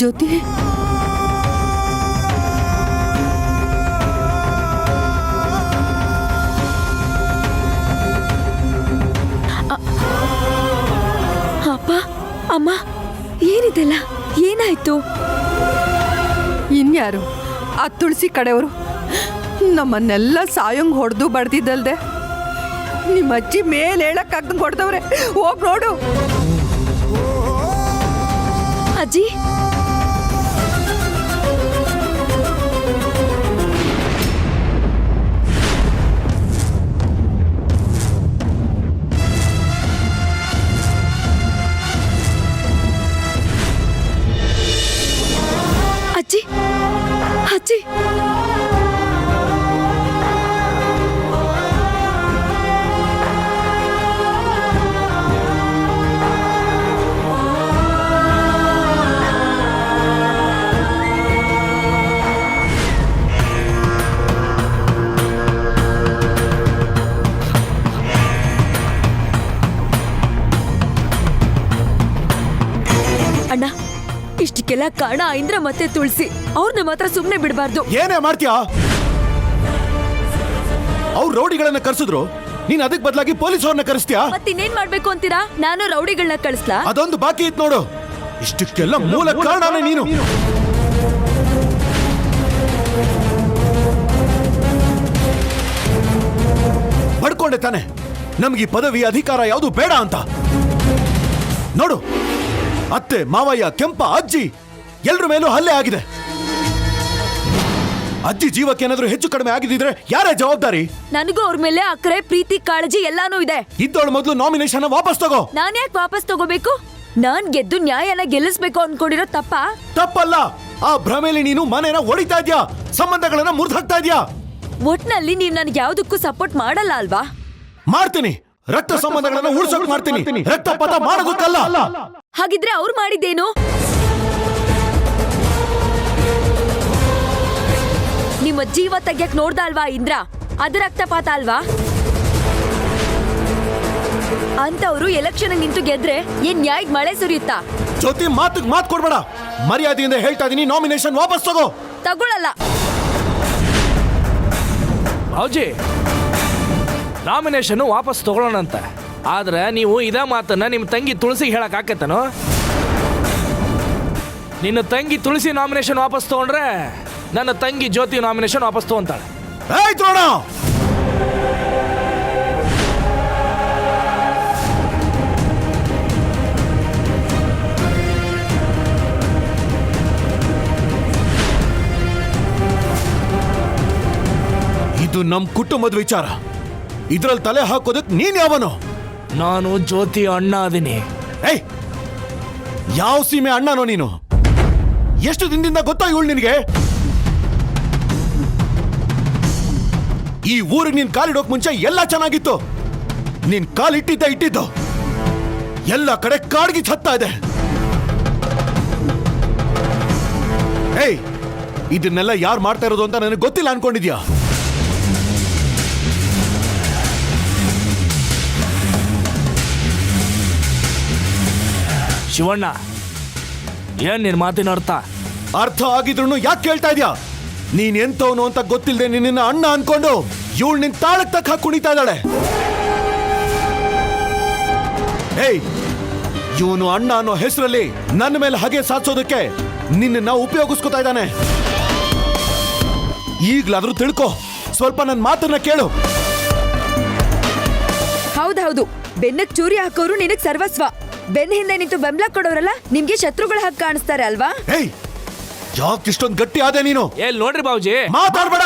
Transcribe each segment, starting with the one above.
ಜ್ಯೋತಿ, ಅಪ್ಪ ಅಮ್ಮ, ಏನಿದೆಲ್ಲ? ಏನಾಯ್ತು? ಇನ್ಯಾರು? ಆ ತುಳಸಿ ಕಡೆಯವರು ನಮ್ಮನ್ನೆಲ್ಲ ಸಾಯಂಗ್ ಹೊಡೆದು ಬಡ್ದಿದ್ದಲ್ದೆ ನಿಮ್ಮ ಅಜ್ಜಿ ಮೇಲೆ ಹೇಳಕ್ಕಾಗ್ದಂಗೆ ಹೊಡೆದವ್ರೆ. ಹೋಗ್ ನೋಡು. ಅಜ್ಜಿ, ಅಜ್ಜಿ, ಅಜ್ಜಿ, ಅಣ್ಣ, ಇಷ್ಟಕ್ಕೆಲ್ಲ ಕಾರಣ ಐಂದ್ರ ಮತ್ತೆ ತುಳಸಿ. ಅವ್ರನ್ನ ಮಾತ್ರ ಸುಮ್ನೆ ಬಿಡಬಾರ್ದು. ಏನೇ ಮಾಡ್ತೀಯಾ? ಅವ್ರು ರೌಡಿಗಳನ್ನ ಕರ್ಸಿದ್ರು, ನೀನ್ ಅದಕ್ಕೆ ಬದಲಾಗಿ ಪೊಲೀಸವ್ರನ್ನ ಕರೆಸ್ತೀಯಾ? ಮತ್ತಿನ್ನೇನ್ ಮಾಡ್ಬೇಕು ಅಂತೀರಾ? ನಾನು ರೌಡಿಗಳನ್ನ ಕಳಿಸ್ಲಾ? ಅದೊಂದು ಬಾಕಿ ಇತ್ತು ನೋಡು. ಇಷ್ಟಕ್ಕೆಲ್ಲ ಮೂಲ ಕಾರಣನೇ ನೀನು. ಪಡ್ಕೊಂಡೆ ತಾನೆ ನಮ್ಗೆ ಪದವಿ ಅಧಿಕಾರ ಯಾವುದು ಬೇಡ ಅಂತ. ನೋಡು, ಅತ್ತೆ, ಮಾವಯ್ಯ, ಕೆಂಪ, ಅಜ್ಜಿ ಎಲ್ರ ಮೇಲೂ ಹಲ್ಲೆ ಆಗಿದೆ. ಅಜ್ಜಿ ಜೀವಕ್ಕೆ ಏನಾದ್ರೂ ಹೆಚ್ಚು ಕಡಿಮೆ ಆಗಿದ್ರೆ ಯಾರೇ ಜವಾಬ್ದಾರಿ? ನನಗೂ ಅವ್ರ ಮೇಲೆ ಅಕ್ಕರೆ, ಪ್ರೀತಿ, ಕಾಳಜಿ ಎಲ್ಲಾನು ಇದೆ. ಇದ್ದವಳು ಮೊದಲು ನಾಮಿನೇಷನ್ ವಾಪಸ್ ತಗೋ. ನಾನ್ ಯಾಕೆ ವಾಪಸ್ ತಗೋಬೇಕು? ನಾನ್ ಗೆದ್ದು ನ್ಯಾಯನ ಗೆಲ್ಲಿಸ್ಬೇಕು ಅನ್ಕೊಂಡಿರೋ ತಪ್ಪಾ? ತಪ್ಪಲ್ಲ. ಆ ಭ್ರಮೆಲಿ ನೀನು ಮನೇನ ಹೊಡಿತಾ ಇದ್ಯಾ, ಸಂಬಂಧಗಳನ್ನ ಮುರಿದು ಹಾಕ್ತಾ ಇದ್ಯಾ. ಒಟ್ನಲ್ಲಿ ನೀವ್ ನನ್ಗೆ ಯಾವ್ದಕ್ಕೂ ಸಪೋರ್ಟ್ ಮಾಡಲ್ಲ ಅಲ್ವಾ? ಮಾಡ್ತೀನಿ. ರಕ್ತ ಸಂಬಂಧಗಳನ್ನ ಉಳಿಸೋಕ್ ಮಾಡ್ತೀನಿ, ರಕ್ತಪಾತ ಮಾಡೋದಕ್ಕಲ್ಲ. ಹಾಗಿದ್ರೆ ಅವ್ರು ಮಾಡಿದ್ದೇನು? ನಿಮ್ಮ ಜೀವ ತೆಗ್ಯಕ್ ನೋಡ್ದ ಅಲ್ವಾ ಇಂದ್ರ? ಅದು ರಕ್ತಪಾತ ಅಲ್ವಾ? ಅಂತವ್ರು ಎಲೆಕ್ಷನ್ ನಿಂತು ಗೆದ್ರೆ ಏನ್ ನ್ಯಾಯಕ್ ಮಳೆ ಸುರಿಯುತ್ತಾ? ಜೊತೆ ಮಾತಿಗೆ ಮಾತು ಕೊಡ್ಬೇಡ. ಮರ್ಯಾದೆಯಿಂದ ಹೇಳ್ತಾ ಇದೀನಿ, ನಾಮಿನೇಷನ್ ವಾಪಸ್ ತಗೋ. ತಗೊಳಲ್ಲ. ಹೌಜಿ, ನಾಮಿನೇಷನ್ ವಾಪಸ್ ತಗೊಳ್ಳೋಣಂತ. ಆದ್ರೆ ನೀವು ಇದೇ ಮಾತನ್ನ ನಿಮ್ಮ ತಂಗಿ ತುಳಸಿಗೆ ಹೇಳಕ್ ಆಕೇತನೋ? ನಿನ್ನ ತಂಗಿ ತುಳಸಿ ನಾಮಿನೇಷನ್ ವಾಪಸ್ ತಗೊಂಡ್ರೆ ನನ್ನ ತಂಗಿ ಜ್ಯೋತಿ ನಾಮಿನೇಷನ್ ವಾಪಸ್ ತಗೊಂತಾಳೆ. ಆಯ್ತು ನೋಡ. ಇದು ನಮ್ ಕುಟುಂಬದ ವಿಚಾರ. ಇದ್ರಲ್ಲಿ ತಲೆ ಹಾಕೋದಕ್ ನೀನ್ ಯಾವನು? ನಾನು ಜ್ಯೋತಿ ಅಣ್ಣ ಅದೀನಿ. ಏಯ್, ಯಾವ ಸೀಮೆ ಅಣ್ಣನೋ ನೀನು? ಎಷ್ಟು ದಿನದಿಂದ ಗೊತ್ತಾ ಇವಳು ನಿನಗೆ? ಈ ಊರಿಗೆ ನೀನ್ ಕಾಲಿಡೋಕ್ ಮುಂಚೆ ಎಲ್ಲ ಚೆನ್ನಾಗಿತ್ತು. ನೀನ್ ಕಾಲಿಟ್ಟಿದ್ದು ಎಲ್ಲ ಕಡೆ ಕಾಡ್ಗಿ ಹತ್ತಾ ಇದೆ. ಏಯ್, ಇದನ್ನೆಲ್ಲ ಯಾರು ಮಾಡ್ತಾ ಇರೋದು ಅಂತ ನನಗೆ ಗೊತ್ತಿಲ್ಲ ಅನ್ಕೊಂಡಿದ್ಯಾ? ಶಿವಣ್ಣ, ಏನ್ ನಿನ್ ಮಾತಿನ ಅರ್ಥ? ಅರ್ಥ ಆಗಿದ್ರು ಯಾಕೆ ಕೇಳ್ತಾ ಇದ್ಯಾ? ನೀನ್ ಎಂತವನು ಅಂತ ಗೊತ್ತಿಲ್ಲದೆ ನಿನ್ನ ಅಣ್ಣ ಅನ್ಕೊಂಡು ಇವಳು ನಿನ್ ತಾಳಕ್ ತಕ್ಕ ಕುಣಿತಾ ಇದ್ದಾಳೆ. ಏಯ್, ಇವನು ಅಣ್ಣ ಅನ್ನೋ ಹೆಸರಲ್ಲಿ ನನ್ನ ಮೇಲೆ ಹಾಗೆ ಸಾಧಿಸೋದಕ್ಕೆ ನಿನ್ನ ಉಪಯೋಗಿಸ್ಕೊತಾ ಇದ್ದಾನೆ. ಈಗ್ಲಾದ್ರೂ ತಿಳ್ಕೊ, ಸ್ವಲ್ಪ ನನ್ನ ಮಾತನ್ನ ಕೇಳು. ಹೌದೌದು, ಬೆನ್ನಕ್ ಚೂರಿ ಹಾಕೋರು ನಿನಗ್ ಸರ್ವಸ್ವ. ಬೆನ್ ಹಿಂದೆ ನಿಂತು ಬೆಂಬಲ ಕೊಡೋರಲ್ಲ ನಿಮ್ಗೆ ಶತ್ರುಗಳ ಹಾಗೆ ಕಾಣಿಸ್ತಾರೆ ಅಲ್ವಾ? ಏಯ್, ಯಾಕೆ ಇಷ್ಟೊಂದು ಗಟ್ಟಿ ಆದೆ ನೀನು? ಎಲ್ಲಿ ನೋಡ್ರಿ ಬಾವುಜಿ, ಮಾತಾಡ್ಬೇಡ.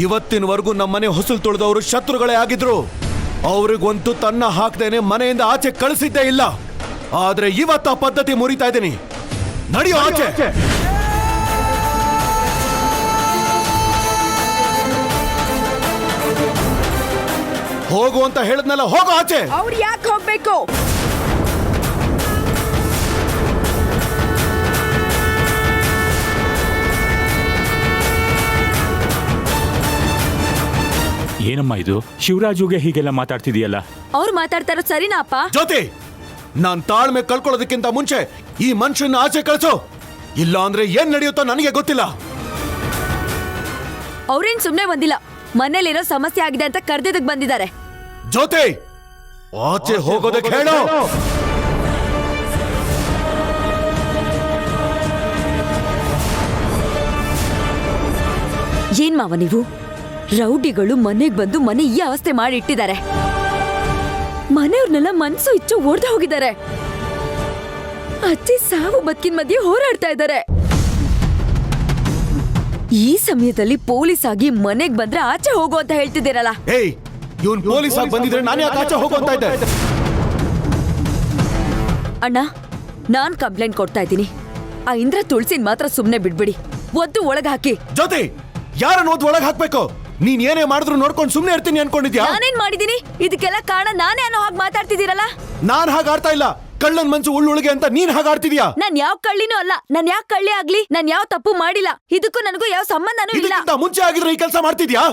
ಇವತ್ತಿನವರೆಗೂ ನಮ್ಮನೆ ಹೊಸಲು ತುಳಿದವರು ಶತ್ರುಗಳೇ ಆಗಿದ್ರು. ಅವ್ರಿಗಂತೂ ತನ್ನ ಹಾಕ್ದೇನೆ ಮನೆಯಿಂದ ಆಚೆ ಕಳಿಸಿದ್ದೇ ಇಲ್ಲ. ಆದ್ರೆ ಇವತ್ತು ಆ ಪದ್ಧತಿ ಮುರಿತಾ ಇದ್ದೀನಿ. ನಡೆಯೋ ಆಚೆ. ಹೋಗು ಅಂತ ಹೇಳಿದ್ನಲ್ಲ, ಹೋಗೋ ಆಚೆ. ಅವ್ರು ಯಾಕೆ ಹೋಗ್ಬೇಕು? ಏನಮ್ಮ ಇದು ಶಿವರಾಜುಗೆ ಹೀಗೆಲ್ಲ ಮಾತಾಡ್ತಿದೀಯಲ್ಲ? ಅವ್ರು ಮಾತಾಡ್ತಾ ಇರೋದು ಸರಿನಾ ಅಪ್ಪ? ಜ್ಯೋತಿ, ನಾನ್ ತಾಳ್ಮೆ ಕಳ್ಕೊಳ್ಳೋದಕ್ಕಿಂತ ಮುಂಚೆ ಈ ಮನುಷ್ಯನ ಆಚೆ ಕಳಿಸು, ಇಲ್ಲ ಅಂದ್ರೆ ಏನ್ ನಡೆಯುತ್ತೋ ನನಗೆ ಗೊತ್ತಿಲ್ಲ. ಅವ್ರೇನ್ ಸುಮ್ನೆ ಬಂದಿಲ್ಲ, ಮನೇಲಿರೋ ಸಮಸ್ಯೆ ಆಗಿದೆ ಅಂತ ಕರ್ದಿದ್ದಕ್ ಬಂದಿದ್ದಾರೆ. ಜ್ಯೋತಿ, ಆಚೆ ಹೋಗೋದಕ್ಕೆ ಹೇಳು. ಏನ್ ಮಾವ ನೀವು? ರೌಡಿಗಳು ಮನೆಗ್ ಬಂದು ಮನೆ ಈ ಅವಸ್ಥೆ ಮಾಡಿ ಇಟ್ಟಿದ್ದಾರೆ. ಮನೆಯವ್ರನ್ನೆಲ್ಲ ಮನ್ಸು ಇಚ್ಚು ಓಡ್ದ ಹೋಗಿದ್ದಾರೆ. ಅಜ್ಜಿ ಸಾವು ಬದುಕಿನ ಮಧ್ಯೆ ಹೋರಾಡ್ತಾ ಇದ್ದಾರೆ. ಈ ಸಮಯದಲ್ಲಿ ಪೊಲೀಸ್ ಆಗಿ ಮನೆಗ್ ಬಂದ್ರೆ ಆಚೆ ಹೋಗು ಅಂತ ಹೇಳ್ತಿದ್ದೀರಲ್ಲ? ಏಯ್, ಇವನ್ ಪೊಲೀಸ್ ಆಗಿ ಬಂದಿದ್ರೆ ನಾನು ಯಾಕೆ ಆಚೆ ಹೋಗುವಂತ ಇದ್ದೆ? ಅಣ್ಣ, ನಾನ್ ಕಂಪ್ಲೇಂಟ್ ಕೊಡ್ತಾ ಇದ್ದೀನಿ. ಆ ಇಂದ್ರ ತುಳಸಿನ್ ಮಾತ್ರ ಸುಮ್ನೆ ಬಿಡ್ಬಿಡಿ, ಒದ್ದು ಒಳಗ್ ಹಾಕಿ. ಜ್ಯೋತಿ, ಯಾರನ್ನ ಓದ್ ಒಳಗ್ ಹಾಕ್ಬೇಕು? ನೀನ್ ಏನೇ ಮಾಡಿದ್ರು ನೋಡ್ಕೊಂಡು ಸುಮ್ನೆ ಇರ್ತೀನಿ ಅನ್ಕೊಂಡಿದ್ಯಾ? ನಾನೇನ್ ಮಾಡಿದೀನಿ? ಇದಕ್ಕೆಲ್ಲ ಕಾರಣ ನಾನೇ ಅನ್ನೋ ಹಾಗೆ ಮಾತಾಡ್ತಿದ್ದೀರಲ್ಲ? ನಾನ್ ಹಾಗಾಡ್ತಾ ಇಲ್ಲ, ಕಳ್ಳನ್ ಮನ್ಸು ಉಳ್ಳುಳಿಗೆ ಅಂತ ನೀನ್ ಹಾಗಾಡ್ತಿದ್ಯಾ? ನಾನ್ ಯಾವ ಕಳ್ಳಿನೂ ಅಲ್ಲ. ನಾನ್ ಯಾಕೆ ಕಳ್ಳಿ ಆಗ್ಲಿ? ನಾನ್ ಯಾವ ತಪ್ಪು ಮಾಡಿಲ್ಲ. ಇದಕ್ಕೂ ನನಗೂ ಯಾವ ಸಂಬಂಧನೂ ಇಲ್ಲ. ಇದಕ್ಕಿಂತ ಮುಂಚೆ ಆಗಿದ್ರೆ ಈ ಕೆಲಸ ಮಾಡ್ತಿದ್ಯಾ?